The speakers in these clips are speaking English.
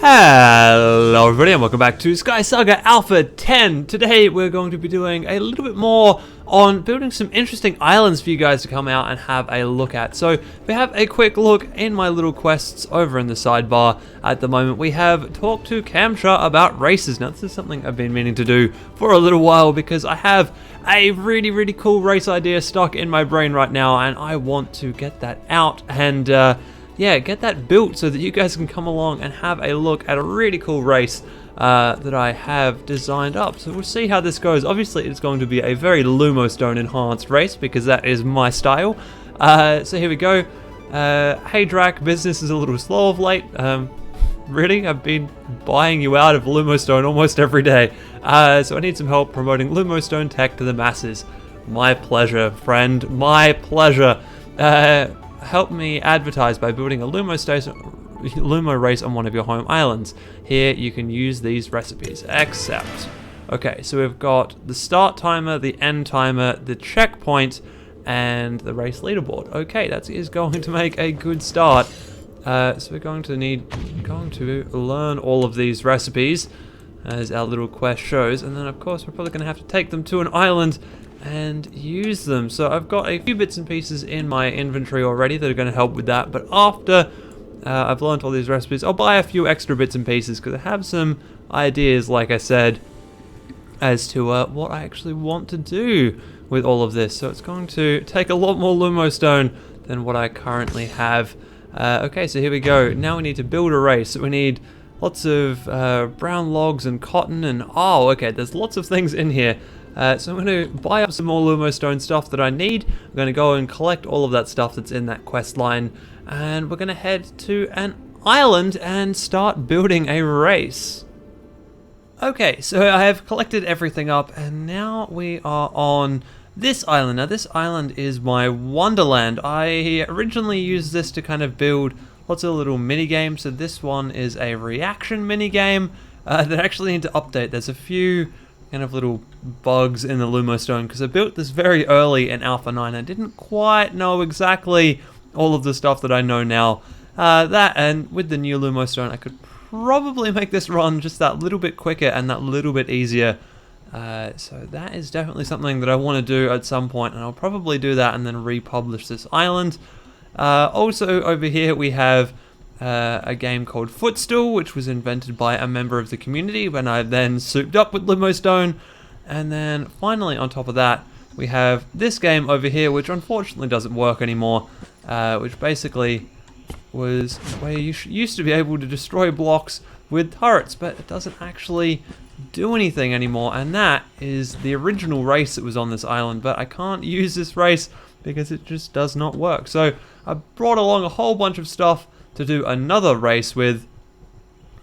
Hello everybody and welcome back to SkySaga Alpha 10. Today we're going to be doing a little bit more on building some interesting islands for you guys to come out and have a look at. So we have a quick look in my little quests over in the sidebar. At the moment we have talked to Kamcha about races. Now this is something I've been meaning to do for a little while because I have a really cool race idea stuck in my brain right now and I want to get that out and yeah, get that built so that you guys can come along and have a look at a really cool race that I have designed up. So we'll see how this goes. Obviously, it's going to be a very Lumostone enhanced race because that is my style. So here we go. Hey Drac, business is a little slow of late. Really? I've been buying you out of Lumostone almost every day. So I need some help promoting Lumostone tech to the masses. My pleasure, friend. My pleasure. Help me advertise by building a Lumo race on one of your home islands. Here you can use these recipes. Accept. Okay, so we've got the start timer, the end timer, the checkpoint, and the race leaderboard. Okay, that is going to make a good start. So we're going to learn all of these recipes as our little quest shows, and then of course we're probably going to have to take them to an island and use them. So I've got a few bits and pieces in my inventory already that are going to help with that, but after I've learned all these recipes, I'll buy a few extra bits and pieces because I have some ideas, like I said, as to what I actually want to do with all of this. So it's going to take a lot more Lumostone than what I currently have. Okay, so here we go. Now we need to build a race. So we need lots of brown logs and cotton and okay, there's lots of things in here. So I'm going to buy up some more Lumostone stuff that I need. I'm going to go and collect all of that stuff that's in that quest line, and we're going to head to an island and start building a race. Okay, so I have collected everything up, and now we are on this island. Now this island is my wonderland. I originally used this to kind of build lots of little mini games. So this one is a reaction mini game that I actually need to update. There's a few kind of little bugs in the Lumostone because I built this very early in Alpha 9. I didn't quite know exactly all of the stuff that I know now. That and with the new Lumostone I could probably make this run just that little bit quicker and that little bit easier. So that is definitely something that I want to do at some point, and I'll probably do that and then republish this island. Also over here we have a game called Footstool, which was invented by a member of the community when I then souped up with Lumostone. And then finally on top of that we have this game over here, which unfortunately doesn't work anymore, which basically was where you used to be able to destroy blocks with turrets, but it doesn't actually do anything anymore. And that is the original race that was on this island, but I can't use this race because it just does not work. So I brought along a whole bunch of stuff to do another race with,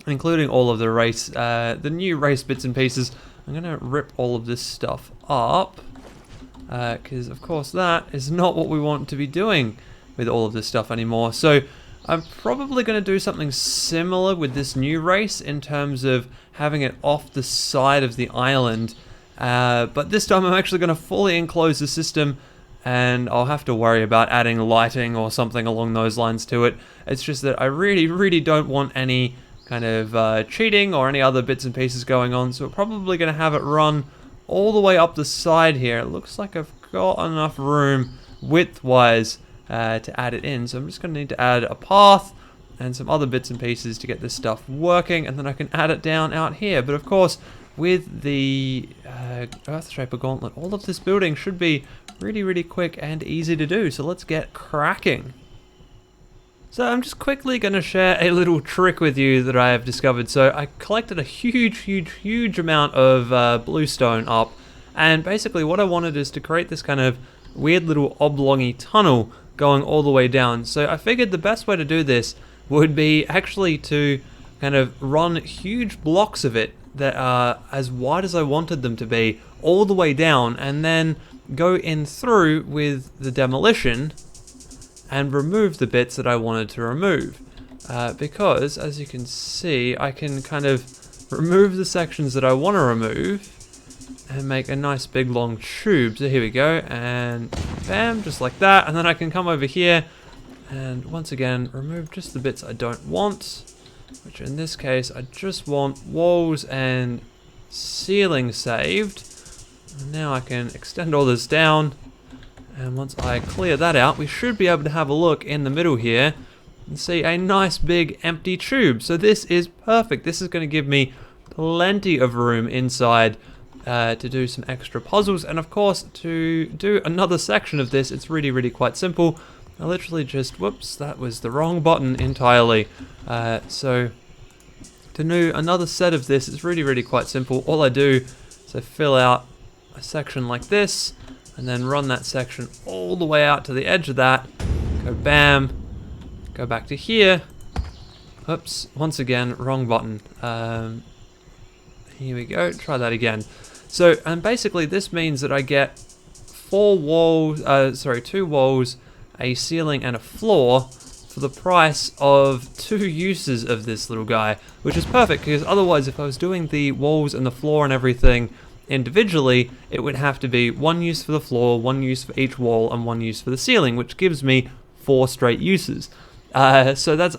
including all of the new race bits and pieces. I'm gonna rip all of this stuff up because of course that is not what we want to be doing with all of this stuff anymore. So I'm probably going to do something similar with this new race in terms of having it off the side of the island, but this time I'm actually going to fully enclose the system, and I'll have to worry about adding lighting or something along those lines to it. It's just that I really don't want any kind of cheating or any other bits and pieces going on, so we're probably going to have it run all the way up the side here. It looks like I've got enough room width-wise to add it in, so I'm just going to need to add a path and some other bits and pieces to get this stuff working, and then I can add it down out here. But of course, with the Earthshaper Gauntlet, all of this building should be really quick and easy to do, so let's get cracking. So I'm just quickly going to share a little trick with you that I have discovered. So I collected a huge amount of bluestone up, and basically what I wanted is to create this kind of weird little oblongy tunnel going all the way down. So I figured the best way to do this would be actually to kind of run huge blocks of it that are as wide as I wanted them to be all the way down, and then go in through with the demolition and remove the bits that I wanted to remove. Because as you can see, I can kind of remove the sections that I want to remove and make a nice big long tube. So here we go, and bam, just like that. And then I can come over here and once again remove just the bits I don't want, which in this case I just want walls and ceiling saved. And now I can extend all this down, and once I clear that out, we should be able to have a look in the middle here and see a nice big empty tube. So this is perfect. This is going to give me plenty of room inside to do some extra puzzles, and of course to do another section of this, it's really quite simple. I literally just, whoops, that was the wrong button entirely. So to do another set of this, it's really quite simple. All I do is I fill out a section like this, and then run that section all the way out to the edge of that, go bam, go back to here, oops, once again, wrong button. Here we go, try that again. So, and basically this means that I get 2 walls, a ceiling and a floor for the price of 2 uses of this little guy, which is perfect, because otherwise if I was doing the walls and the floor and everything individually, it would have to be 1 use for the floor, 1 use for each wall, and 1 use for the ceiling, which gives me 4 straight uses. So that's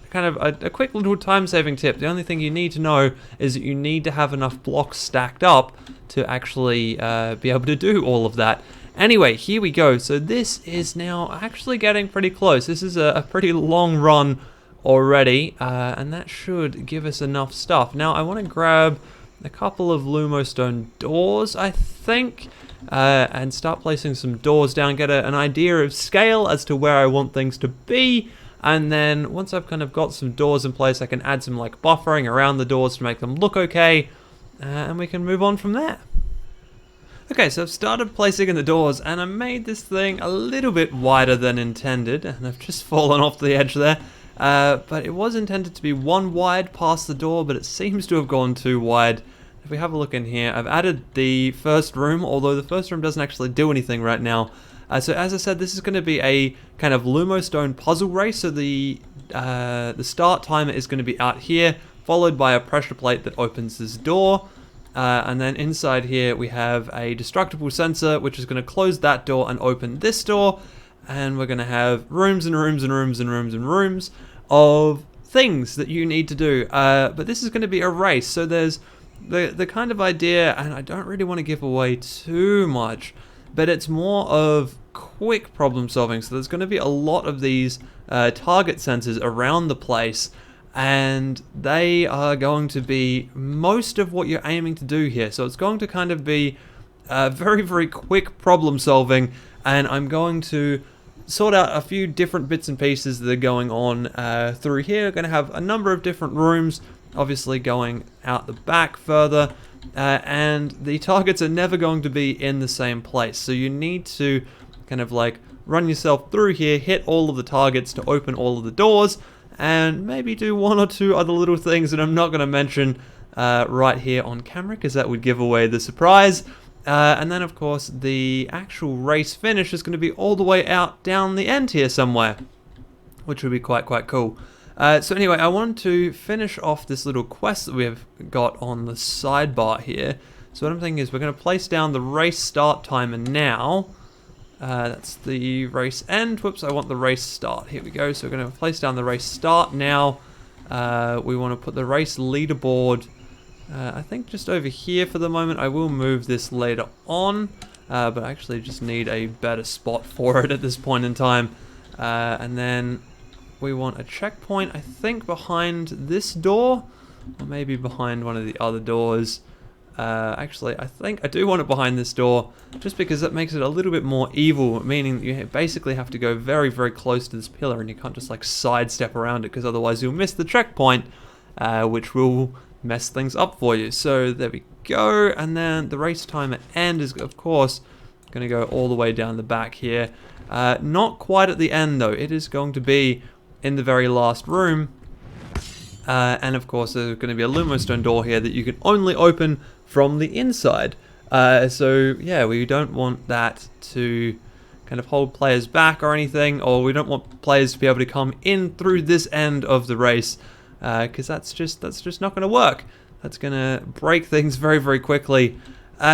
kind of a quick little time-saving tip. The only thing you need to know is that you need to have enough blocks stacked up to actually be able to do all of that. Anyway, here we go. So this is now actually getting pretty close. This is a pretty long run already, and that should give us enough stuff. Now I want to grab a couple of Lumostone doors, I think, and start placing some doors down, get an idea of scale as to where I want things to be, and then once I've kind of got some doors in place, I can add some like buffering around the doors to make them look okay, and we can move on from there. Okay, so I've started placing in the doors, and I made this thing a little bit wider than intended, and I've just fallen off the edge there. But it was intended to be 1 wide past the door, but it seems to have gone 2 wide. If we have a look in here, I've added the first room, although the first room doesn't actually do anything right now. So as I said, this is going to be a kind of Lumostone puzzle race, so the start timer is going to be out here, followed by a pressure plate that opens this door. And then inside here we have a destructible sensor, which is going to close that door and open this door. And we're going to have rooms and rooms and rooms and rooms and rooms of things that you need to do. But this is going to be a race, so there's the kind of idea, and I don't really want to give away too much, but it's more of quick problem solving. So there's going to be a lot of these target sensors around the place, and they are going to be most of what you're aiming to do here. So it's going to kind of be very quick problem solving, and I'm going to sort out a few different bits and pieces that are going on through here. We're going to have a number of different rooms, obviously going out the back further, and the targets are never going to be in the same place. So you need to kind of like run yourself through here, hit all of the targets to open all of the doors, and maybe do 1 or 2 other little things that I'm not going to mention right here on camera, because that would give away the surprise. And then of course the actual race finish is going to be all the way out down the end here somewhere, which would be quite cool. So anyway, I wanted to finish off this little quest that we have got on the sidebar here. So what I'm thinking is we're going to place down the race start timer now. That's the race end. Whoops, I want the race start. Here we go. So we're going to place down the race start now. We want to put the race leaderboard, I think just over here for the moment. I will move this later on, but I actually just need a better spot for it at this point in time. And then we want a checkpoint, I think behind this door, or maybe behind one of the other doors. Actually, I think I do want it behind this door, just because that makes it a little bit more evil, meaning that you basically have to go very close to this pillar, and you can't just like sidestep around it, because otherwise you'll miss the checkpoint, which will mess things up for you. So there we go, and then the race timer end is of course going to go all the way down the back here. Not quite at the end though, it is going to be in the very last room. And of course there's going to be a Lumostone door here that you can only open from the inside. So yeah, we don't want that to kind of hold players back or anything, or we don't want players to be able to come in through this end of the race, because that's just not going to work. That's going to break things very quickly.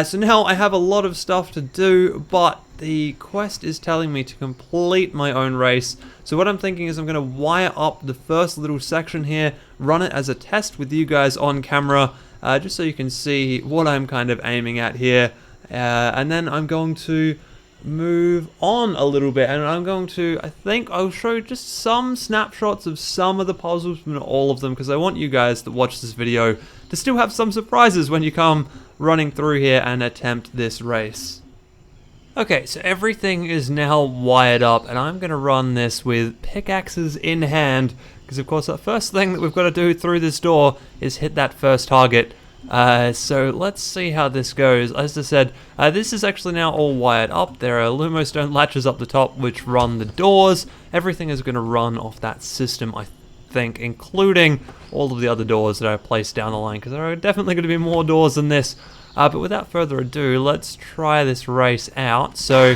So now I have a lot of stuff to do, but the quest is telling me to complete my own race. So what I'm thinking is I'm going to wire up the first little section here run it as a test with you guys on camera, just so you can see what I'm kind of aiming at here. And then I'm going to move on a little bit, and I'm going to, I think I'll show just some snapshots of some of the puzzles, but not all of them, because I want you guys that watch this video to still have some surprises when you come running through here and attempt this race. Okay, so everything is now wired up, and I'm going to run this with pickaxes in hand, because of course the first thing that we've got to do through this door is hit that first target. So let's see how this goes. As I said, this is actually now all wired up. There are Lumostone latches up the top which run the doors. Everything is going to run off that system, I think, including all of the other doors that I placed down the line, because there are definitely going to be more doors than this. But without further ado, let's try this race out. So,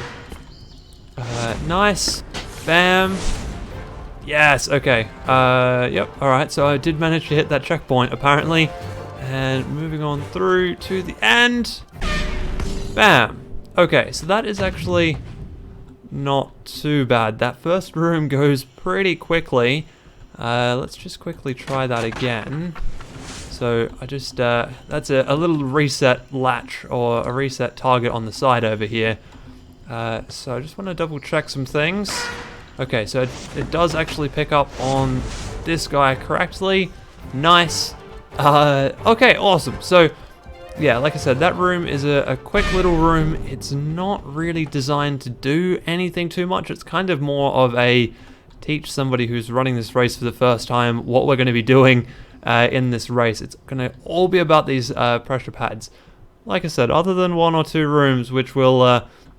nice. Bam. Yes, okay. Yep, alright, so I did manage to hit that checkpoint, apparently. And moving on through to the end. Bam. Okay, so that is actually not too bad. That first room goes pretty quickly. Let's just quickly try that again. So I just, that's a little reset latch or a reset target on the side over here. So I just want to double check some things. Okay, so it does actually pick up on this guy correctly. Nice. Okay, awesome. So, yeah, like I said, that room is a quick little room. It's not really designed to do anything too much. It's kind of more of a teach somebody who's running this race for the first time what we're going to be doing in this race. It's going to all be about these pressure pads. Like I said, other than 1 or 2 rooms, which we'll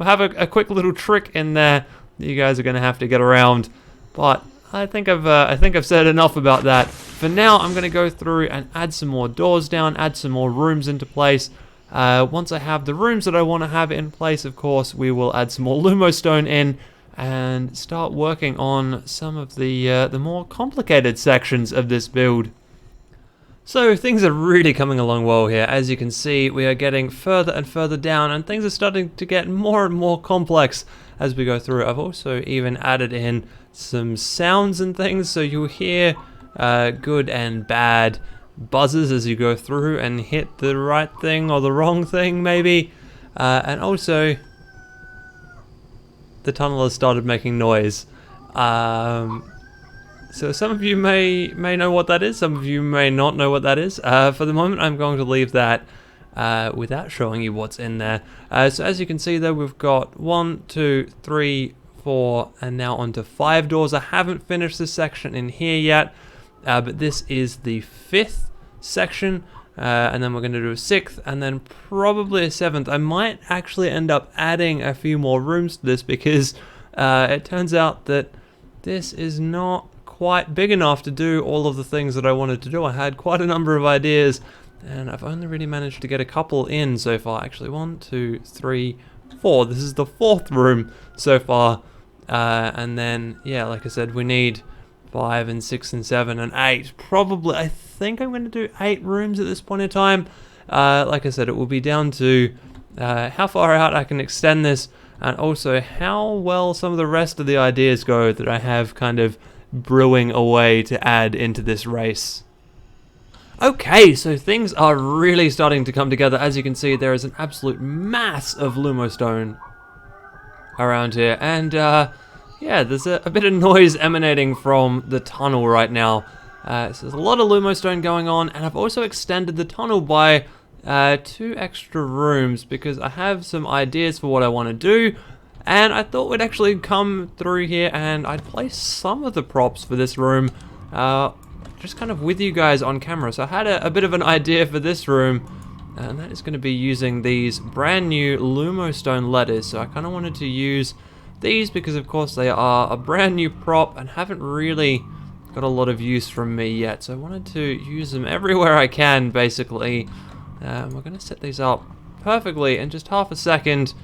have a quick little trick in there that you guys are going to have to get around. But I think I've said enough about that. For now, I'm going to go through and add some more doors down, add some more rooms into place. Once I have the rooms that I want to have in place, of course, we will add some more Lumostone in and start working on some of the more complicated sections of this build. So things are really coming along well here. As you can see, we are getting further and further down, and things are starting to get more and more complex as we go through. I've also even added in some sounds and things, so you'll hear good and bad buzzes as you go through and hit the right thing or the wrong thing, maybe. And also, the tunnel has started making noise. So some of you may know what that is, some of you may not know what that is. For the moment, I'm going to leave that without showing you what's in there. So as you can see, though, we've got 1, 2, 3, 4, and now onto 5 doors. I haven't finished this section in here yet, but this is the 5th section, and then we're going to do a 6th, and then probably a 7th. I might actually end up adding a few more rooms to this, because it turns out that this is not quite big enough to do all of the things that I wanted to do. I had quite a number of ideas, and I've only really managed to get a couple in so far. Actually, 1, 2, 3, 4. This is the 4th room so far. And then, yeah, like I said, we need 5 and 6 and 7 and 8. Probably, I think I'm going to do 8 rooms at this point in time. Like I said, it will be down to how far out I can extend this, and also how well some of the rest of the ideas go that I have kind of brewing away to add into this race. Okay, so things are really starting to come together. As you can see, there is an absolute mass of Lumostone around here, and yeah, there's a bit of noise emanating from the tunnel right now. So there's a lot of Lumostone going on, and I've also extended the tunnel by 2 extra rooms because I have some ideas for what I want to do. And I thought we'd actually come through here and I'd place some of the props for this room just kind of with you guys on camera. So I had a bit of an idea for this room, and that is going to be using these brand new Lumostone letters. So I kind of wanted to use these because of course they are a brand new prop and haven't really got a lot of use from me yet. So I wanted to use them everywhere I can, basically. We're going to set these up perfectly in just half a second.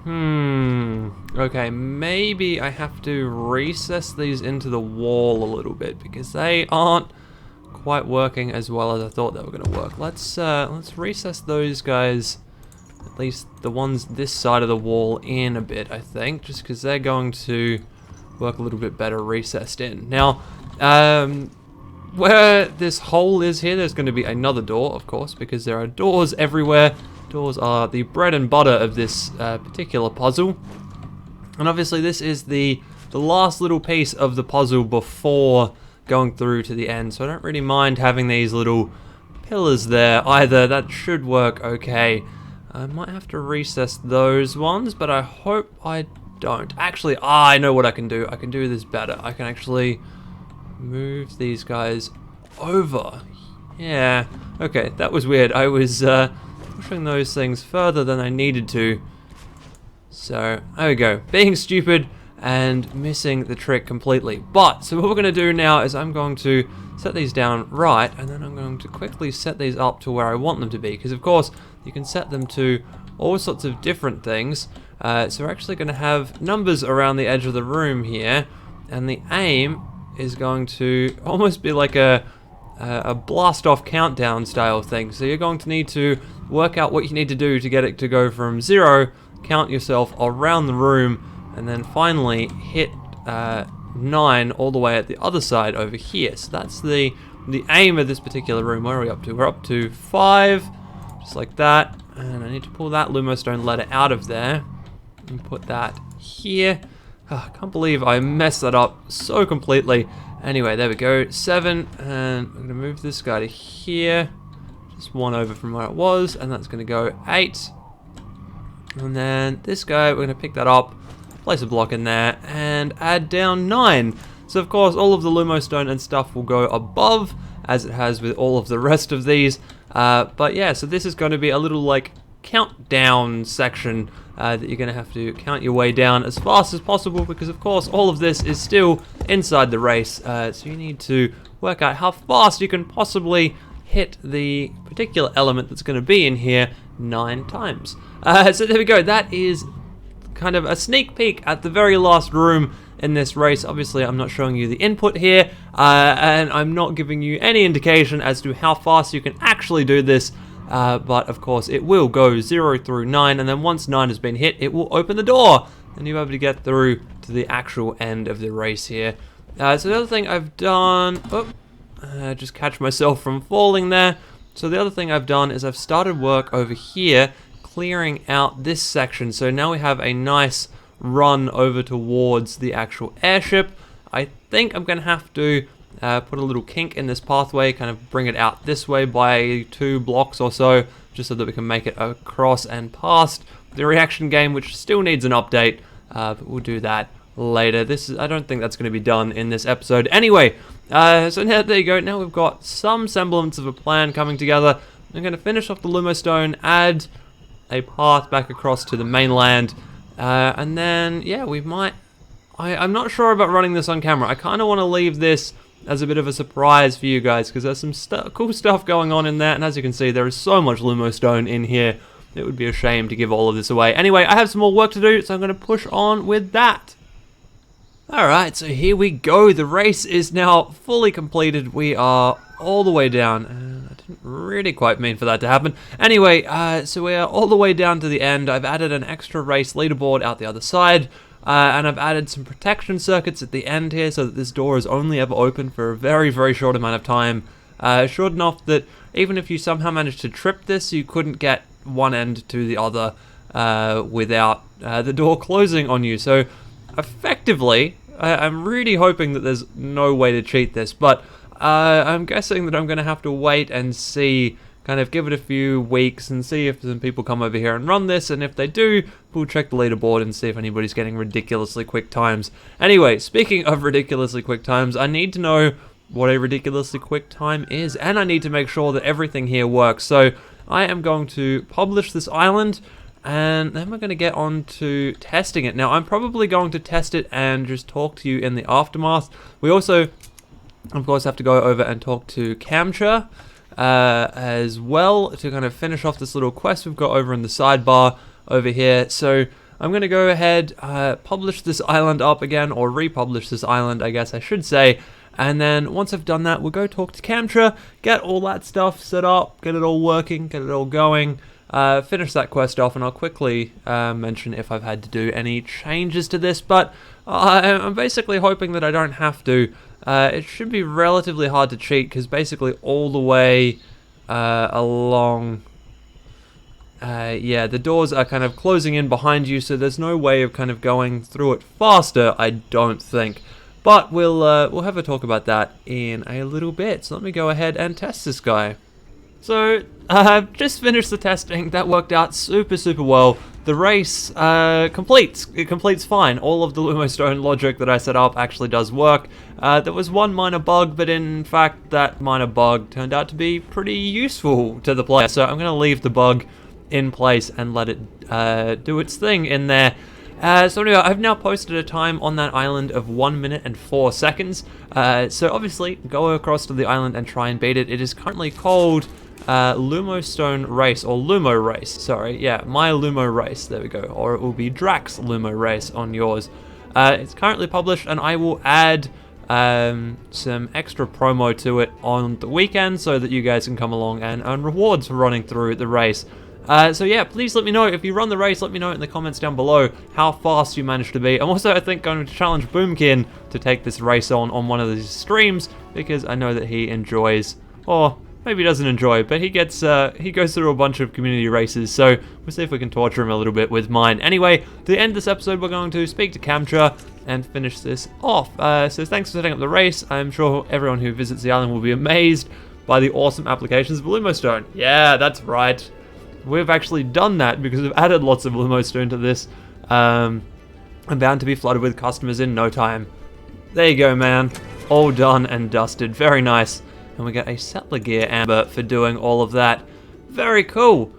Okay, maybe I have to recess these into the wall a little bit because they aren't quite working as well as I thought they were going to work. Let's recess those guys, at least the ones this side of the wall, in a bit, I think, just because they're going to work a little bit better recessed in. Now, where this hole is here, there's going to be another door, of course, because there are doors everywhere. Doors are the bread and butter of this particular puzzle. And obviously this is the last little piece of the puzzle before going through to the end. So I don't really mind having these little pillars there either. That should work okay. I might have to recess those ones, but I hope I don't. Actually, I know what I can do. I can do this better. I can actually move these guys over. Yeah, okay, that was weird. I was pushing those things further than I needed to. So, there we go. Being stupid and missing the trick completely. But, so what we're going to do now is I'm going to set these down right, and then I'm going to quickly set these up to where I want them to be. Because, of course, you can set them to all sorts of different things. So we're actually going to have numbers around the edge of the room here. And the aim is going to almost be like a blast-off countdown style thing. So you're going to need to work out what you need to do to get it to go from 0, count yourself around the room, and then finally hit 9 all the way at the other side over here. So that's the aim of this particular room. Where are we up to? We're up to 5, just like that. And I need to pull that Lumostone letter out of there and put that here. Oh, I can't believe I messed that up so completely. Anyway, there we go, 7, and I'm going to move this guy to here. Just 1 over from where it was, and that's going to go 8. And then this guy, we're going to pick that up, place a block in there, and add down 9. So of course, all of the Lumostone and stuff will go above, as it has with all of the rest of these. But yeah, so this is going to be a little like countdown section that you're going to have to count your way down as fast as possible, because of course all of this is still inside the race. So you need to work out how fast you can possibly hit the particular element that's going to be in here 9 times. So there we go. That is kind of a sneak peek at the very last room in this race. Obviously, I'm not showing you the input here, and I'm not giving you any indication as to how fast you can actually do this. But of course, it will go 0 through 9, and then once 9 has been hit, it will open the door, and you'll be able to get through to the actual end of the race here. So the other thing I've done, just catch myself from falling there. So the other thing I've done is I've started work over here, clearing out this section. So now we have a nice run over towards the actual airship. I think I'm going to have to put a little kink in this pathway, kind of bring it out this way by 2 blocks or so, just so that we can make it across and past the reaction game, which still needs an update, but we'll do that later. I don't think that's going to be done in this episode. Anyway, so now there you go. Now we've got some semblance of a plan coming together. I'm going to finish off the Lumostone, add a path back across to the mainland, and then, yeah, we might... I'm not sure about running this on camera. I kind of want to leave this as a bit of a surprise for you guys, because there's some cool stuff going on in there, and as you can see, there is so much Lumostone in here. It would be a shame to give all of this away. Anyway, I have some more work to do, so I'm going to push on with that. Alright, so here we go. The race is now fully completed. We are all the way down. I didn't really quite mean for that to happen. Anyway, so we are all the way down to the end. I've added an extra race leaderboard out the other side. And I've added some protection circuits at the end here, so that this door is only ever open for a very, very short amount of time. Short enough that even if you somehow managed to trip this, you couldn't get one end to the other without the door closing on you. So effectively, I'm really hoping that there's no way to cheat this, but I'm guessing that I'm going to have to wait and see, kind of give it a few weeks and see if some people come over here and run this, and if they do, we'll check the leaderboard and see if anybody's getting ridiculously quick times. Anyway, speaking of ridiculously quick times, I need to know what a ridiculously quick time is, and I need to make sure that everything here works. So I am going to publish this island, and then we're going to get on to testing it. Now, I'm probably going to test it and just talk to you in the aftermath. We also, of course, have to go over and talk to Camcha as well to kind of finish off this little quest we've got over in the sidebar over here. So I'm going to go ahead, publish this island up again, or republish this island, I guess I should say. And then once I've done that, we'll go talk to Camcha, get all that stuff set up, get it all working, get it all going. finish that quest off, and I'll quickly mention if I've had to do any changes to this, but I'm basically hoping that I don't have to. It should be relatively hard to cheat, because basically all the way along... yeah, the doors are kind of closing in behind you, so there's no way of kind of going through it faster, I don't think. But we'll have a talk about that in a little bit. So let me go ahead and test this guy. So I've just finished the testing. That worked out super well. The race completes. It completes fine. All of the Lumostone logic that I set up actually does work. There was one minor bug, but in fact that minor bug turned out to be pretty useful to the player. So I'm going to leave the bug in place and let it do its thing in there. So anyway, I've now posted a time on that island of 1 minute and 4 seconds. So obviously, go across to the island and try and beat it. It is currently called Lumostone Race, or Lumo Race, sorry. Yeah, my Lumo Race, there we go. Or it will be Drax Lumo Race on yours. It's currently published, and I will add some extra promo to it on the weekend so that you guys can come along and earn rewards for running through the race. So yeah, please let me know if you run the race. Let me know in the comments down below how fast you managed to be. I'm also, I think, going to challenge Boomkin to take this race on one of these streams, because I know that he enjoys, or maybe he doesn't enjoy, but he gets he goes through a bunch of community races. So we'll see if we can torture him a little bit with mine. Anyway, to end this episode, we're going to speak to Camtra and finish this off. So thanks for setting up the race. I'm sure everyone who visits the island will be amazed by the awesome applications of Lumostone. Yeah, that's right. We've actually done that because we've added lots of Lumostone to this. I'm bound to be flooded with customers in no time. There you go, man. All done and dusted. Very nice. And we get a settler gear amber for doing all of that. Very cool.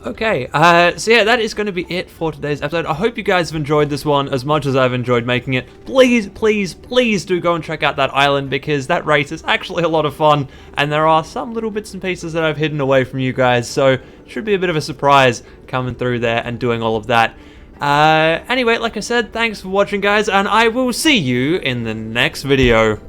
Okay, so yeah, that is going to be it for today's episode. I hope you guys have enjoyed this one as much as I've enjoyed making it. Please do go and check out that island, because that race is actually a lot of fun, and there are some little bits and pieces that I've hidden away from you guys, so it should be a bit of a surprise coming through there and doing all of that. Anyway, like I said, thanks for watching, guys, and I will see you in the next video.